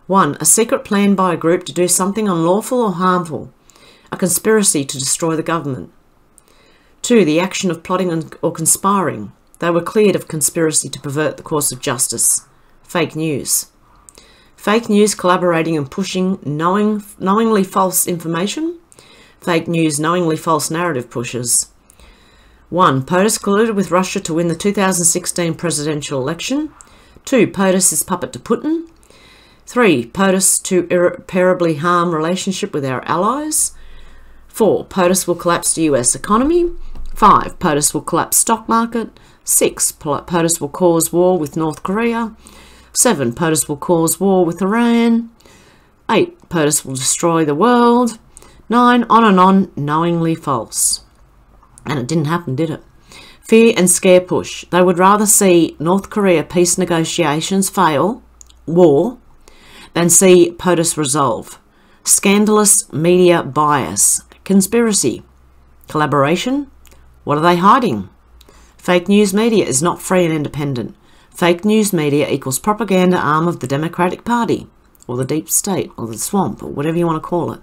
1. A secret plan by a group to do something unlawful or harmful. A conspiracy to destroy the government. 2. The action of plotting or conspiring. They were cleared of conspiracy to pervert the course of justice. Fake news. Fake news collaborating and pushing knowingly false information. Fake news knowingly false narrative pushers. 1. POTUS colluded with Russia to win the 2016 presidential election. 2. POTUS is puppet to Putin. 3. POTUS to irreparably harm relationship with our allies. 4. POTUS will collapse the US economy. 5. POTUS will collapse stock market. 6. POTUS will cause war with North Korea. 7. POTUS will cause war with Iran. 8. POTUS will destroy the world. 9. On and on, knowingly false. And it didn't happen, did it? Fear and scare push. They would rather see North Korea peace negotiations fail, war, than see POTUS resolve. Scandalous media bias. Conspiracy. Collaboration. What are they hiding? Fake news media is not free and independent. Fake news media equals propaganda arm of the Democratic Party, or the deep state, or the swamp, or whatever you want to call it.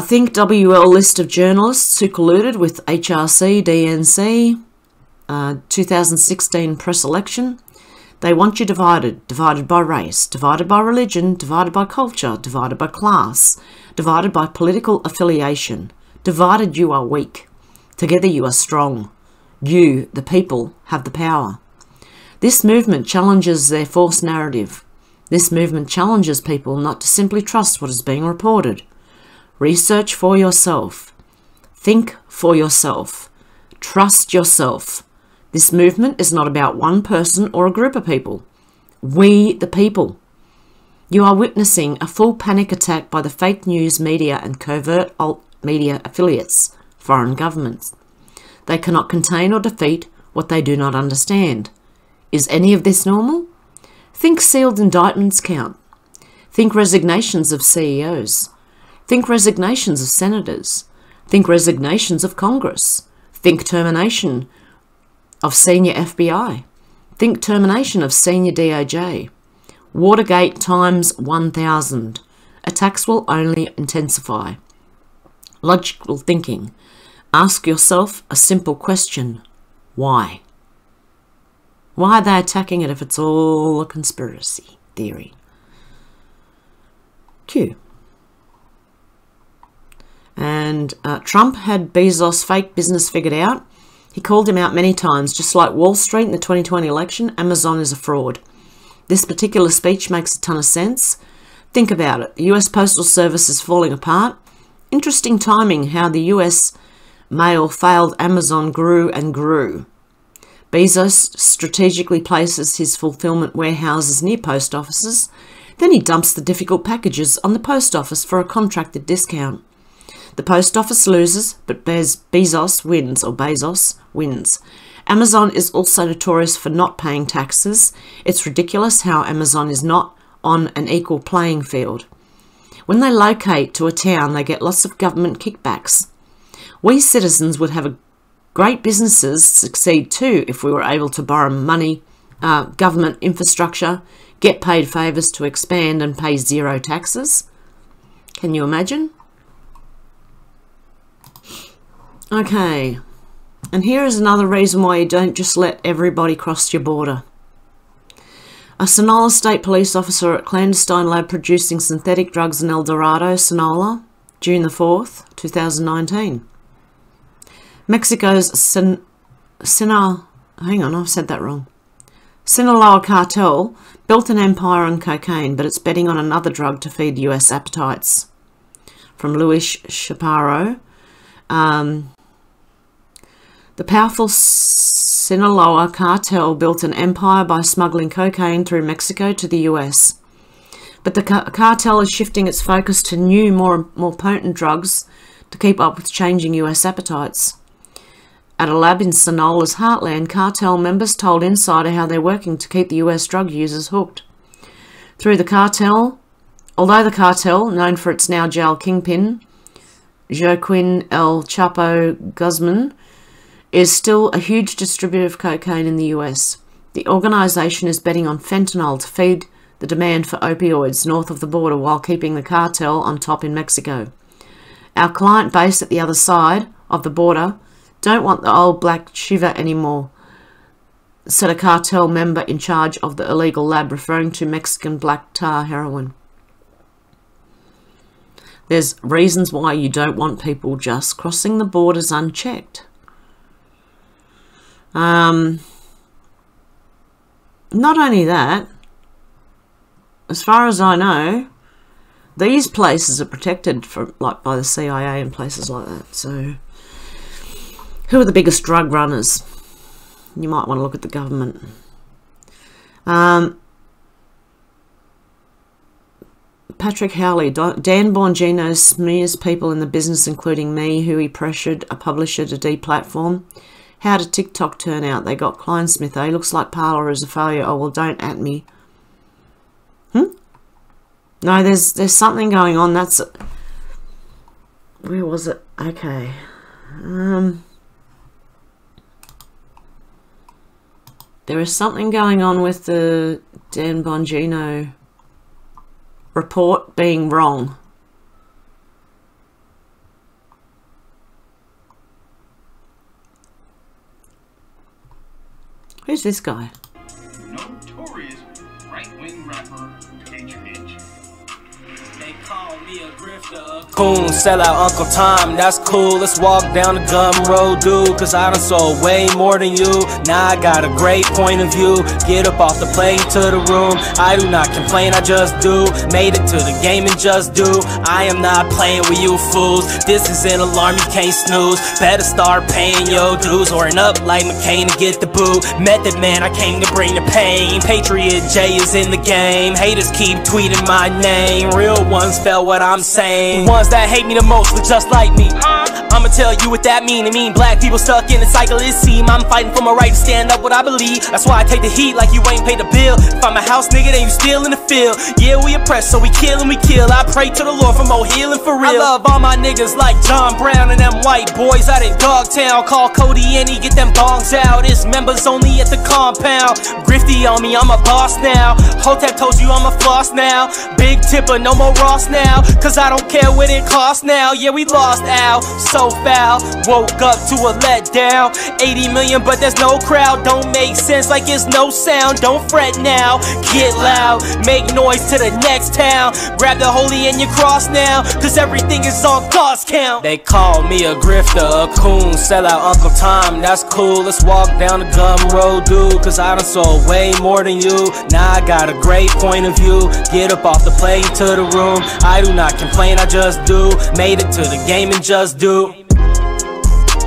Think WL list of journalists who colluded with HRC, DNC, 2016 press election. They want you divided. Divided by race, divided by religion, divided by culture, divided by class, divided by political affiliation. Divided you are weak. Together you are strong. You, the people, have the power. This movement challenges their false narrative. This movement challenges people not to simply trust what is being reported. Research for yourself. Think for yourself. Trust yourself. This movement is not about one person or a group of people. We, the people. You are witnessing a full panic attack by the fake news media and covert alt media affiliates, foreign governments. They cannot contain or defeat what they do not understand. Is any of this normal? Think sealed indictments count. Think resignations of CEOs. Think resignations of senators. Think resignations of Congress. Think termination of senior FBI. Think termination of senior DOJ. Watergate times 1,000. attacks will only intensify. Logical thinking. Ask yourself a simple question. Why? Why are they attacking it if it's all a conspiracy theory? Q. And Trump had Bezos' fake business figured out. He called him out many times. Just like Wall Street in the 2020 election, Amazon is a fraud. This particular speech makes a ton of sense. Think about it. The US Postal Service is falling apart. Interesting timing how the US mail failed Amazon grew and grew. Bezos strategically places his fulfillment warehouses near post offices. Then he dumps the difficult packages on the post office for a contracted discount. The post office loses, but Bezos wins. Amazon is also notorious for not paying taxes. It's ridiculous how Amazon is not on an equal playing field. When they locate to a town, they get lots of government kickbacks. We citizens would have great businesses succeed too if we were able to borrow money, government infrastructure, get paid favours to expand and pay zero taxes. Can you imagine? Okay, and here is another reason why you don't just let everybody cross your border. A Sonora State Police officer at clandestine lab producing synthetic drugs in El Dorado, Sonora, June the 4th, 2019. Mexico's Sinaloa cartel built an empire on cocaine, but it's betting on another drug to feed US appetites. From Luis Chaparro. The powerful Sinaloa cartel built an empire by smuggling cocaine through Mexico to the US. But the cartel is shifting its focus to new, more potent drugs to keep up with changing US appetites. At a lab in Sinaloa's heartland, cartel members told Insider how they're working to keep the US drug users hooked. Although the cartel, known for its now jail kingpin, Joaquin El Chapo Guzman, is still a huge distributor of cocaine in the US. The organisation is betting on fentanyl to feed the demand for opioids north of the border while keeping the cartel on top in Mexico. Our client base at the other side of the border don't want the old black shiva anymore, said a cartel member in charge of the illegal lab, referring to Mexican black tar heroin. There's reasons why you don't want people just crossing the borders unchecked. Not only that, as far as I know, these places are protected by the CIA and places like that. So, who are the biggest drug runners? You might want to look at the government. Patrick Howley, Dan Bongino smears people in the business, including me, who he pressured a publisher to deplatform. How did TikTok turn out? They got Kleinsmith, eh? Looks like Parler is a failure. Oh, well, don't at me. No, there's something going on. That's... Where was it? Okay. There is something going on with the Dan Bongino report being wrong. Who's this guy? Notorious right-wing rapper Bitchute. They call me a grifter. Coon, sell out Uncle Tom, that's cool. Let's walk down the Gum Road, dude. Cause I done sold way more than you. Now I got a great point of view. Get up off the plane to the room. I do not complain, I just do. Made it to the game and just do. I am not playing with you fools. This is an alarm, you can't snooze. Better start paying your dues. Oring up like McCain to get the boo. Method man, I came to bring the pain. Patriot J is in the game. Haters keep tweeting my name. Real ones felt what I'm saying. The ones that hate me the most look just like me. I'ma tell you what that mean. It mean black people stuck in the cycle it seem. I'm fighting for my right to stand up what I believe. That's why I take the heat like you ain't paid the bill. If I'm a house nigga, then you still in the field. Yeah, we oppressed, so we kill and we kill. I pray to the Lord for more healing for real. I love all my niggas like John Brown and them white boys out in Dogtown. Call Cody and he get them bongs out. It's members only at the compound. Grifty on me, I'm a boss now. Hotep told you I'm a floss now. Big tipper, no more Ross now. Cause I don't care what it costs now. Yeah, we lost Al, so foul. Woke up to a letdown. 80 million but there's no crowd. Don't make sense like it's no sound. Don't fret now, get loud. Make noise to the next town. Grab the holy and your cross now. Cause everything is on God's count. They call me a grifter, a coon. Sell out Uncle Tom, that's cool. Let's walk down the gum road, dude. Cause I done sold way more than you. Now I got a great point of view. Get up off the plane to the room. I do not complain, I just do. Made it to the game and just do.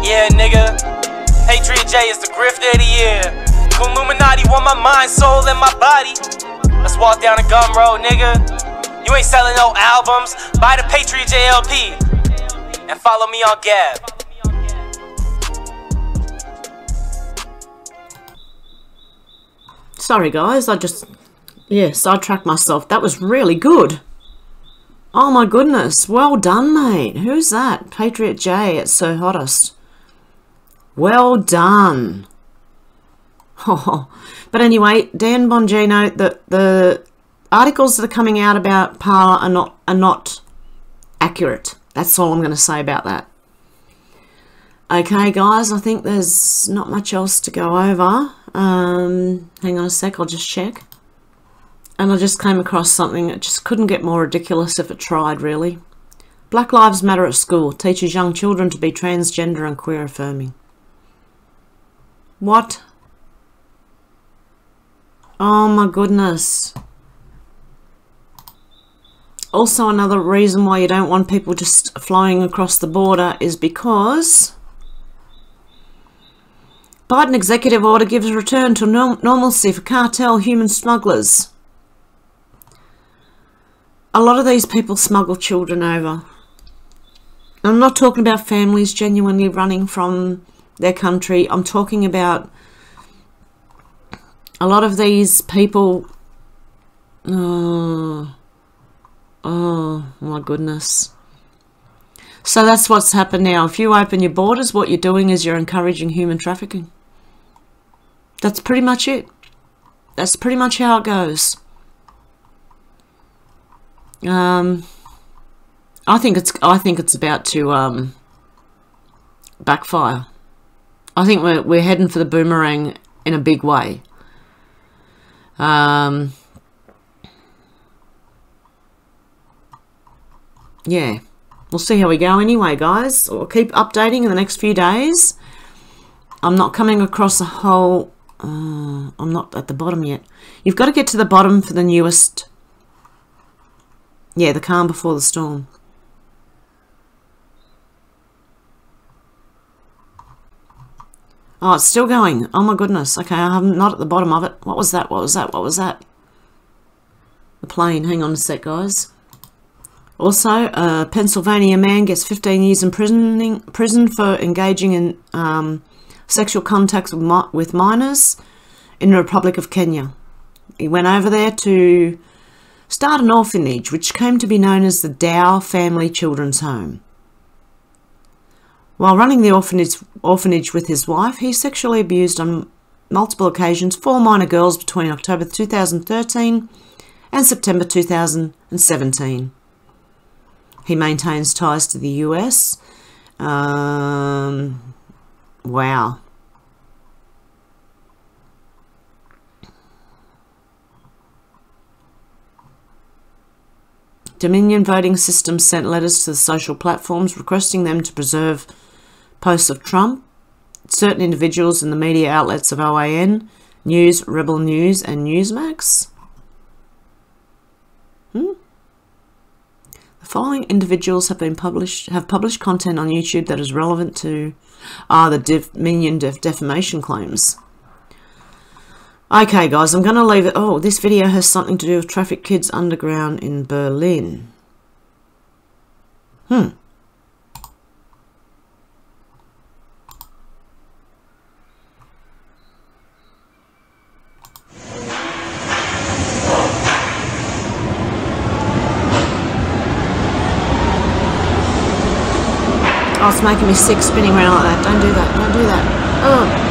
Yeah, nigga. Patriot J is the grifter of the year. Illuminati want my mind, soul, and my body. Let's walk down the gum road, nigga. You ain't selling no albums. Buy the Patriot J LP. And follow me on Gab. Sorry guys, I just, sidetracked myself. That was really good. Oh my goodness, well done mate. Who's that? Patriot J, it's so hottest. Well done. Oh, but anyway, Dan Bongino, the articles that are coming out about Parler are not accurate. That's all I'm going to say about that. Okay guys, I think there's not much else to go over. Hang on a sec, I'll just check. And I just came across something that just couldn't get more ridiculous if it tried, really. Black Lives Matter at school teaches young children to be transgender and queer affirming. What? Oh my goodness. Also, another reason why you don't want people just flying across the border is because Biden executive order gives return to normalcy for cartel human smugglers. A lot of these people smuggle children over. I'm not talking about families genuinely running from their country. I'm talking about a lot of these people. Oh my goodness. So that's what's happened now. If you open your borders, what you're doing is you're encouraging human trafficking. That's pretty much it. That's pretty much how it goes. I think it's about to backfire. I think we're heading for the boomerang in a big way. Yeah, we'll see how we go anyway, guys. We'll keep updating in the next few days. I'm not coming across a whole... I'm not at the bottom yet. You've got to get to the bottom for the newest... Yeah, the calm before the storm. Oh, it's still going. Oh my goodness. Okay, I'm not at the bottom of it. What was that? What was that? What was that? The plane. Hang on a sec, guys. Also, a Pennsylvania man gets 15 years in prison for engaging in sexual contact with minors in the Republic of Kenya. He went over there to start an orphanage, which came to be known as the Dow Family Children's Home. While running the orphanage with his wife, he sexually abused on multiple occasions 4 minor girls between October 2013 and September 2017. He maintains ties to the US. Wow. Dominion voting systems sent letters to the social platforms requesting them to preserve posts of Trump. Certain individuals in the media outlets of OAN, News, Rebel News and Newsmax. The following individuals have published content on YouTube that is relevant to the Dominion defamation claims. Okay, guys, I'm going to leave it. Oh, this video has something to do with traffic kids underground in Berlin. Oh, it's making me sick spinning around like that. Don't do that. Don't do that. Oh.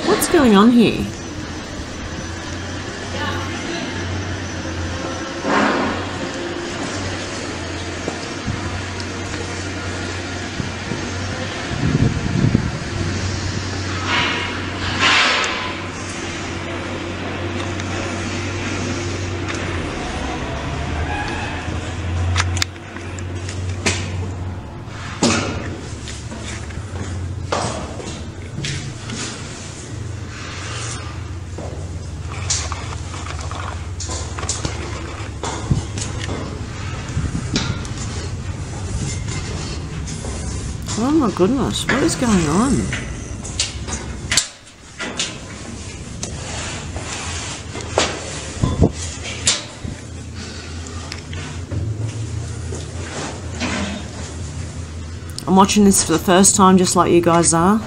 What's going on here? Oh my goodness, what is going on? I'm watching this for the first time just like you guys are.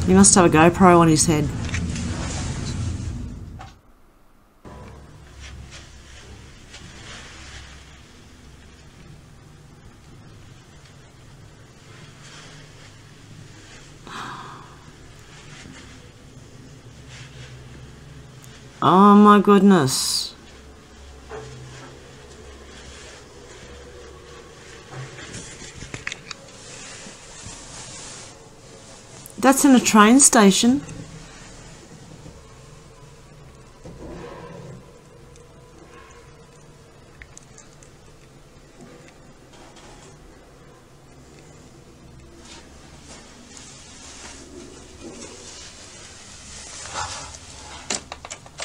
He must have a GoPro on his head. Oh my goodness. That's in a train station.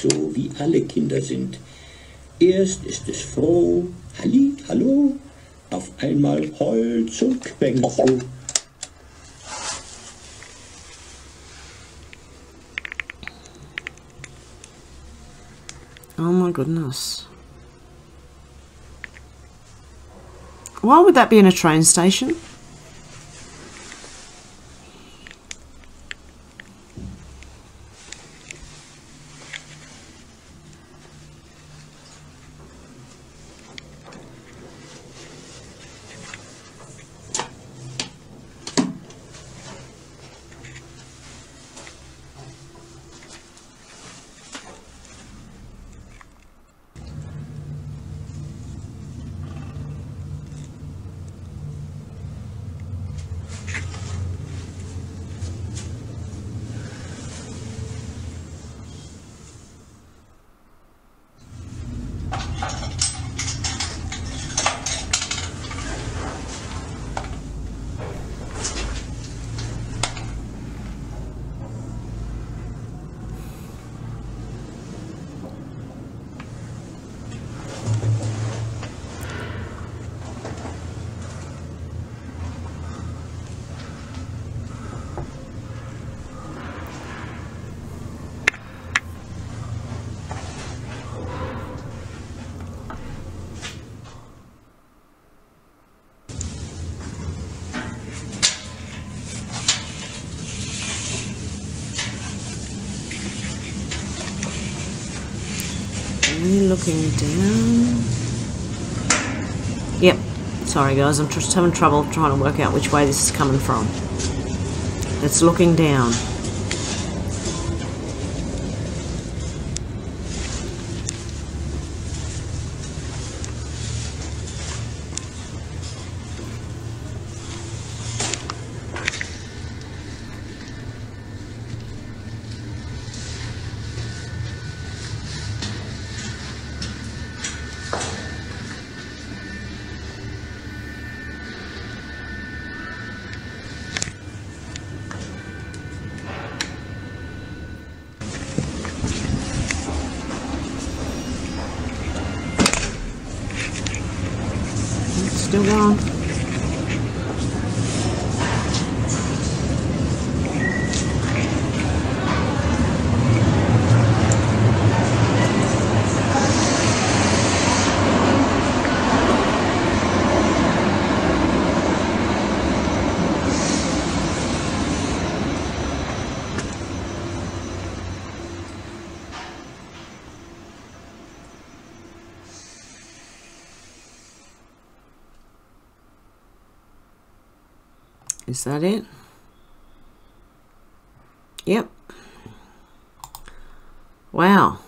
So wie alle Kinder sind. Erst ist es froh, Halli, hallo, auf einmal Holz und Quenkel. Oh my goodness. Why would that be in a train station? Really looking down. Yep. Sorry guys, I'm just having trouble trying to work out which way this is coming from. It's looking down. still going. Is that it? Yep. Wow.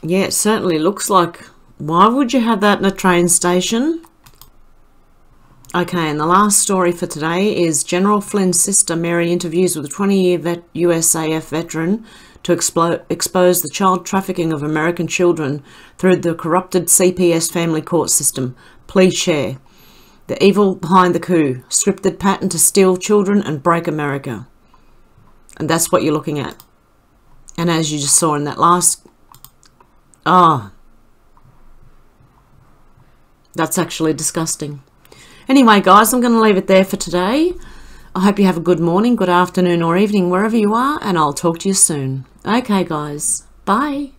Yeah, it certainly looks like. Why would you have that in a train station? Okay, and the last story for today is General Flynn's sister Mary interviews with a 20-year USAF veteran to expose the child trafficking of American children through the corrupted CPS family court system. Please share. The evil behind the coup. Scripted pattern to steal children and break America. And that's what you're looking at. And as you just saw in that last... Oh. That's actually disgusting. Anyway, guys, I'm going to leave it there for today. I hope you have a good morning, good afternoon or evening, wherever you are, and I'll talk to you soon. Okay, guys. Bye.